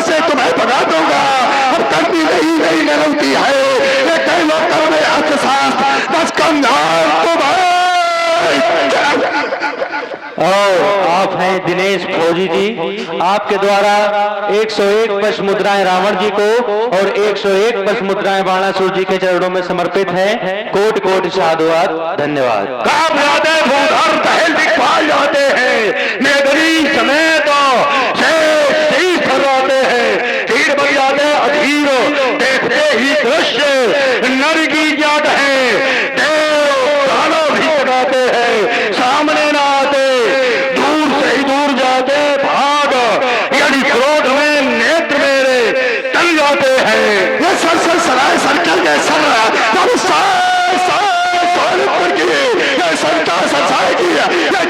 से तुम्हें भगा दूंगा। अब करनी नहीं नहीं नरवती है ये कहलो कर में अर्थशास्त्र बस कंधार तुम्हें। और आप हैं दिनेश फौजी जी, आपके द्वारा 101 पश मुद्राएं रावण जी को और 101 पश मुद्राएं बाणासुर जी के चरणों में समर्पित हैं। कोटि कोटि साधुवाद, धन्यवाद। काम यादे भूधर दहल दिखपाल जाते हैं, मेघरी समेत शेष शीश धराते हैं, तीर बन जाते अधीर देखते ही दृश्य नर की जात है, देव दानव भी लगाते हैं, सामने ना आते दूर से ही दूर जाते भाग, यदि क्रोध में नेत्र मेरे टल जाते हैं। ये सर सराय सर्कल के सर संता सचाई की ये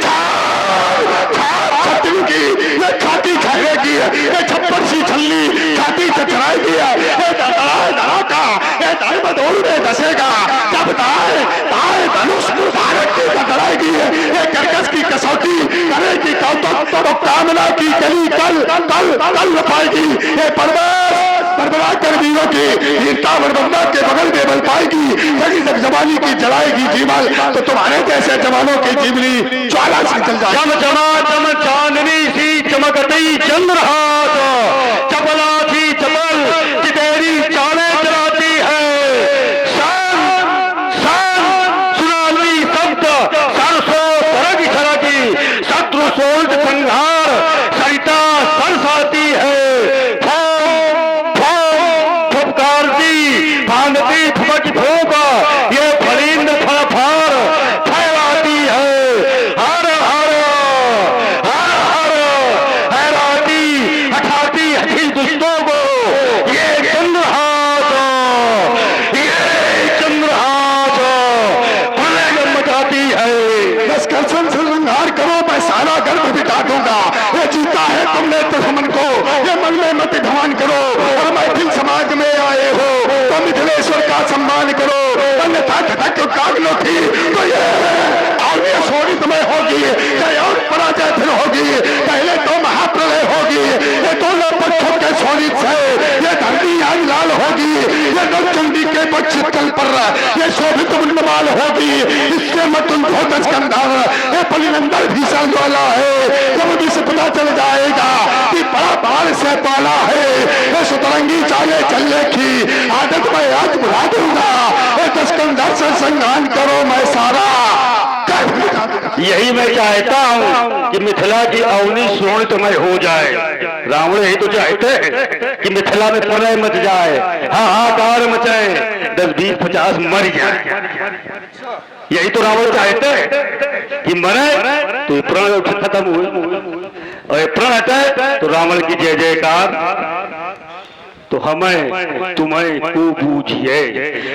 छाती की ये छाती खाएगी ये छप्पर सी छल्ली छाती चचराएगी ये धड़ाका ये दौड़ में धसेगा जब दाए दाए धनुष भारत की टकराएगी ये कर्कश की कसौटी करेगी कौतुक तो कामना की गली कल कल कल पाएगी ये परवेश बर्बाद कर वीरों की वीरता बरबंदा के बगल में बल पाएगी। यदि जब जवानी की जलाएगी जीवन तो तुम्हारे जैसे जवानों की जीवनी ज्वाला से जल जाए। चम चमा चम चांदनी सी चमकती चंद्रहास चपला थी चपल चितेरी चाले चलाती है, शान शान सुनाली शब्द सरसों सरग सरगी शत्रु सोल्ट संहार सरिता सरसाती है, भांगती फुमक भोगा ये फरिंद फरफार फैलाती है, हर हर हर हर हैराती हठाती हठी दुष्टों को ये चंद्रहास प्रलय मचाती है। बस कर्षण से संहार करो मैं सारा गर्भ बिता दूंगा, ये जीता है तुमने दुश्मन को ये मन में मत ध्यान करो, और मैथिल समाज में आए हो तो मिथिलेश्वर का सम्मान करो, अन्यथा घटक कागलो थी तो ये आगे शोणित में होगी चाहे और पराजय फिर होगी, पहले तो महाप्रलय होगी ये दोनों पक्षों के शोणित से ये धरती आज लाल होगी, ये नौचंडी के पक्ष तल पर ये शोभित उन्माल होगी, इससे मत उनको दस्कंधर ये पलिनंदर भीषण ज्वाला है, जब भी से पता चल जाएगा कि बड़ा बाल से पाला है ये सुतरंगी चाले चलने की आदत मैं आज बुला दूंगा, ये दस्कंधर से संघान करो मैं सारा। यही मैं चाहता हूँ कि मिथिला की अवनी शोणितमय हो जाए। रावण यही तो चाहते हैं कि मिथिला में प्रलय मच जाए, हाहाकार मचाए, 10 20 50 मर जाए। यही तो रावण चाहते हैं कि मरे तो प्रण खत्म हुए और प्रण हटे तो रावण की जय जयकार। तो हमें तुम्हें को बूझिए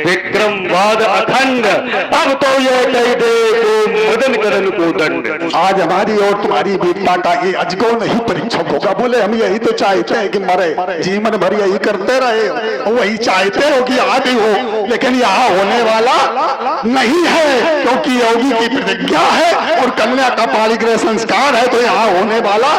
विक्रमवाद अखंड, अब तो ये कह दे को मदन करण को दंड। आज हमारी और तुम्हारी वीरता का ये अजगो नहीं परीक्षक होगा। बोले हम यही तो चाहते हैं कि मरे, जीवन भर यही करते रहे, वही चाहते हो कि आदि हो, लेकिन यहाँ होने वाला नहीं है क्योंकि योगी की प्रतिज्ञा है और कन्या का पाणिग्रह संस्कार है, तो यहाँ होने वाला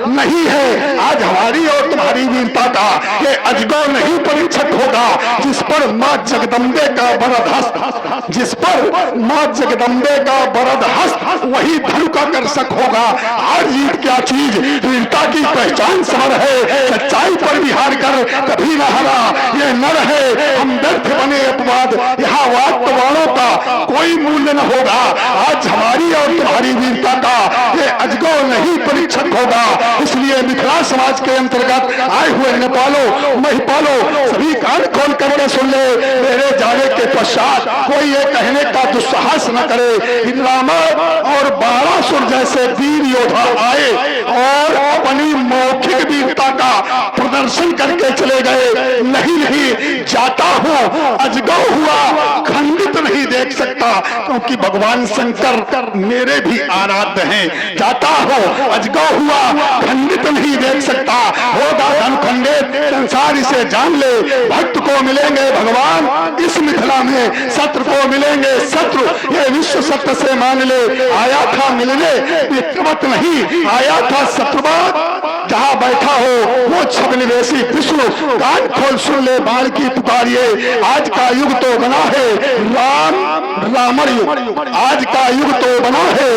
नहीं है। आज हमारी और तुम्हारी वीरता का ये अजगो नहीं परीक्षक होगा, जिस पर मां जगदम्बे का वरद हस्त, जिस पर मां जगदम्बे का वरद हस्त वही धनु का कर्षक होगा। हार जीत क्या चीज, वीरता की पहचान समर है, सच्चाई पर विहार कर कभी न हारा ये नर है। हम व्यर्थ बने अपवाद, यहाँ वाक्यवाणों का कोई मूल्य न होगा। आज हमारी और तुम्हारी वीरता का ये अजगो नहीं परीक्षक होगा। इसलिए मिथिला समाज के अंतर्गत आए हुए नेपालो महिपालो सभी कान खोल करके सुन ले, मेरे जाने के पश्चात कोई ये कहने का दुस्साहस न करे रावण और बाणासुर जैसे वीर योद्धा आए और अपनी मौखिक वीरता का प्रदर्शन करके चले गए। नहीं नहीं जाता हूँ, अजगौ हुआ खंडित नहीं देख सकता, क्योंकि भगवान शंकर मेरे भी आराध्य हैं। जाता हूँ, अजगौ हुआ खंडित नहीं देख सकता, होगा धन खंडित संसार इसे जान ले। भक्त को मिलेंगे भगवान इस मिथिला में, शत्रु को मिलेंगे शत्रु, ये विश्व सत्य से मान ले। आया था मिलने मित्रवत नहीं, आया था शत्रुवाद जहाँ बैठा हो वो छबनिवेशी विष्णु, कान खोल सुन ले बाण की पुकारिए। आज का युग तो बना है रावण युग, आज का युग तो बना है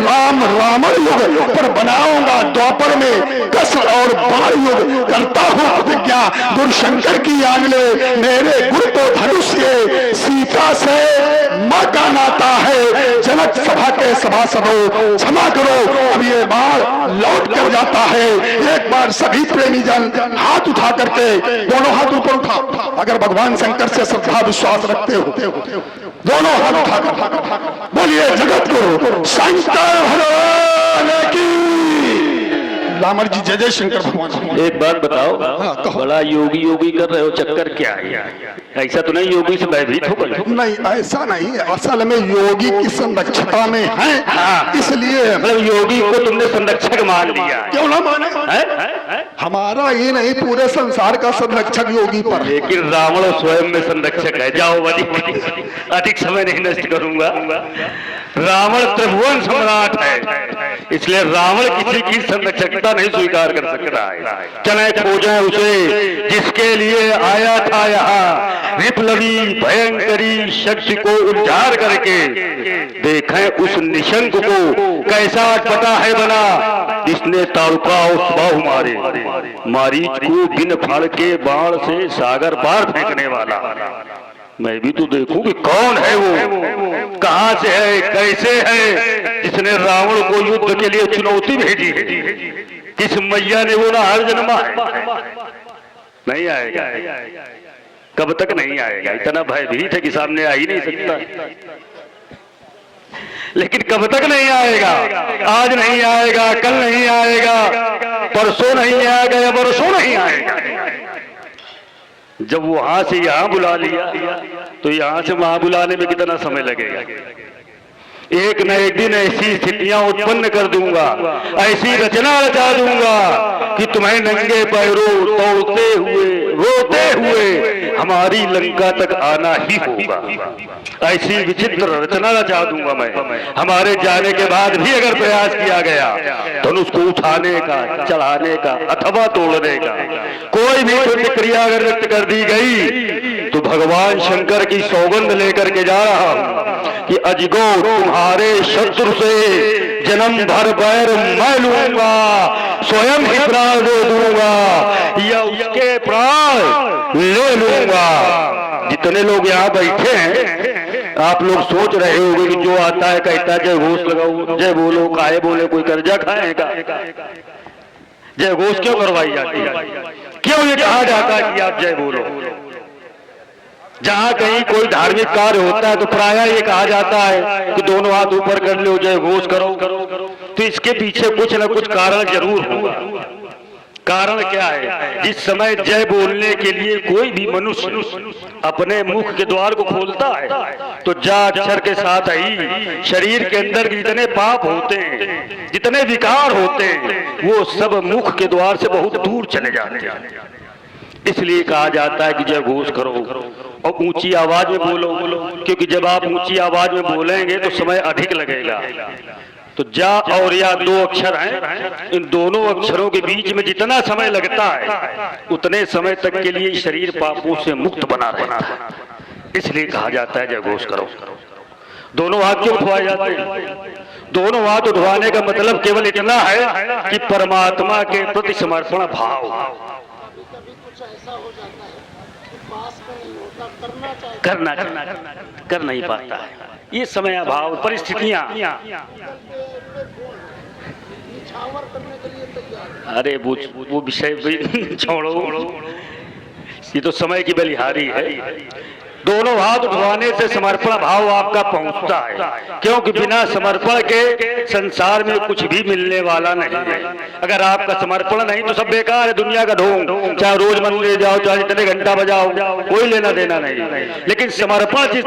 रावण युग, पर बनाऊंगा द्वापर में कस और बाण युग। करता हूँ प्रतिज्ञा गुरुशंकर की आन ले, मेरे गुरु तो धनुष ये सीता से मां का नाता है। जनक सभा के सभासदों क्षमा करो, अब ये बाण लौट कर जाता है। एक बार सभी प्रेमी जन हाथ उठा करके, दोनों हाथ ऊपर उठा, अगर भगवान शंकर से श्रद्धा विश्वास रखते हो, दोनों हाथ उठा कर बोलिए जगत गुरु शंकर भगवान की। रामर जी जय जय शंकर भगवान। एक बात बताओ, कहो। बड़ा योगी योगी कर रहे हो, चक्कर क्या है? ऐसा तो नहीं योगी से भयभीत हो गए? नहीं, ऐसा नहीं है। असल में योगी की संरक्षता में है, इसलिए मतलब योगी को तुमने संरक्षक मान लिया। क्यों ना माने? हमारा ये नहीं, पूरे संसार का संरक्षक योगी पर। लेकिन रावण स्वयं में संरक्षक है। जाओ, अधिक समय नहीं नष्ट करूंगा। रावण त्रिभुवन सम्राट है, इसलिए रावण किसी की संरक्षकता नहीं स्वीकार कर सकता है। चले खोजें उसे जिसके लिए आया था यहाँ, विप्लवी भयंकरी शक्ति को उद्धार करके। देखें उस निशंक को कैसा अटपटा है बना, जिसने ताड़ुका उस बाहु मारे, मारीच को बिन फाड़ के बाण से सागर पार फेंकने वाला। मैं भी तो देखूं कि कौन है वो, कहां से है, कैसे है, जिसने रावण को युद्ध के लिए चुनौती भेजी है। किस मैया ने वो ना हर जन्मा है? नहीं आएगा, कब तक नहीं आएगा? इतना भयभीत है कि सामने आ ही नहीं सकता। लेकिन कब तक नहीं आएगा? आज नहीं आएगा, कल नहीं आएगा, परसों नहीं आएगा, या बरसों नहीं आएगा। जब वहां से यहां बुला लिया तो यहां से वहां बुलाने में कितना समय लगेगा? एक न एक दिन ऐसी स्थितियां उत्पन्न कर दूंगा, ऐसी रचना रचा दूंगा कि तुम्हें नंगे पैरों दौड़ते हुए रोते हुए हमारी लंका तक आना ही होगा। ऐसी विचित्र रचना रचा दूंगा मैं। हमारे जाने के बाद भी अगर प्रयास किया गया धनुष को उठाने का, चढ़ाने का अथवा तोड़ने का, कोई भी प्रतिक्रिया अगर व्यक्त कर दी गई तो भगवान शंकर की सौगंध लेकर के जा रहा हूं कि अजगो तुम्हारे शत्रु से जन्म भर बैर मैं लूंगा, स्वयं ही प्राण दे दूंगा या उसके प्राण ले लूंगा। जितने लोग यहाँ बैठे हैं, आप लोग सोच रहे होंगे कि जो आता है कहता है जय घोष लगाओ, जय बोलो, काहे बोले, कोई कर्जा खाएगा? जय घोष क्यों करवाई जाती है? क्यों ये कहा जाता है कि आप जय बोलो? जहां कहीं कोई धार्मिक कार्य होता है तो प्रायः ये कहा जाता है कि दोनों हाथ ऊपर कर लो, जय घोष करो। तो इसके पीछे कुछ न कुछ कारण जरूर होगा। कारण क्या है? जिस समय जय बोलने के लिए कोई भी मनुष्य अपने मुख के द्वार को खोलता है तो जा अक्षर के साथ ही शरीर के अंदर जितने पाप होते हैं, जितने विकार होते हैं, वो सब मुख के द्वार से बहुत दूर चले जाते हैं। इसलिए कहा जाता है कि जय घोष करो और ऊंची आवाज में बोलो, क्योंकि जब आप ऊंची आवाज में बोलेंगे तो समय अधिक लगेगा। तो जा और या दो अक्षर हैं, इन दोनों अक्षरों के बीच में जितना समय लगता है उतने समय तक के लिए शरीर पापों से मुक्त बना रहता है। इसलिए कहा जाता है जय घोष करो। दोनों हाथ क्यों उठवाए जाते हैं? दोनों हाथ उठवाने का मतलब केवल इतना है कि परमात्मा के प्रति समर्पण भाव। कर नहीं पाता है, ये समय अभाव, परिस्थितियां। अरे वो विषय छोड़ो, ये तो समय की बलिहारी है। दोनों हाथ उठवाने से समर्पण भाव आपका पहुंचता है, क्योंकि बिना समर्पण के संसार में कुछ भी मिलने वाला नहीं है। अगर आपका समर्पण नहीं तो सब बेकार है, दुनिया का ढोंग। चाहे रोज मंदिर जाओ, चाहे जितने घंटा बजाओ, कोई लेना देना नहीं। लेकिन समर्पण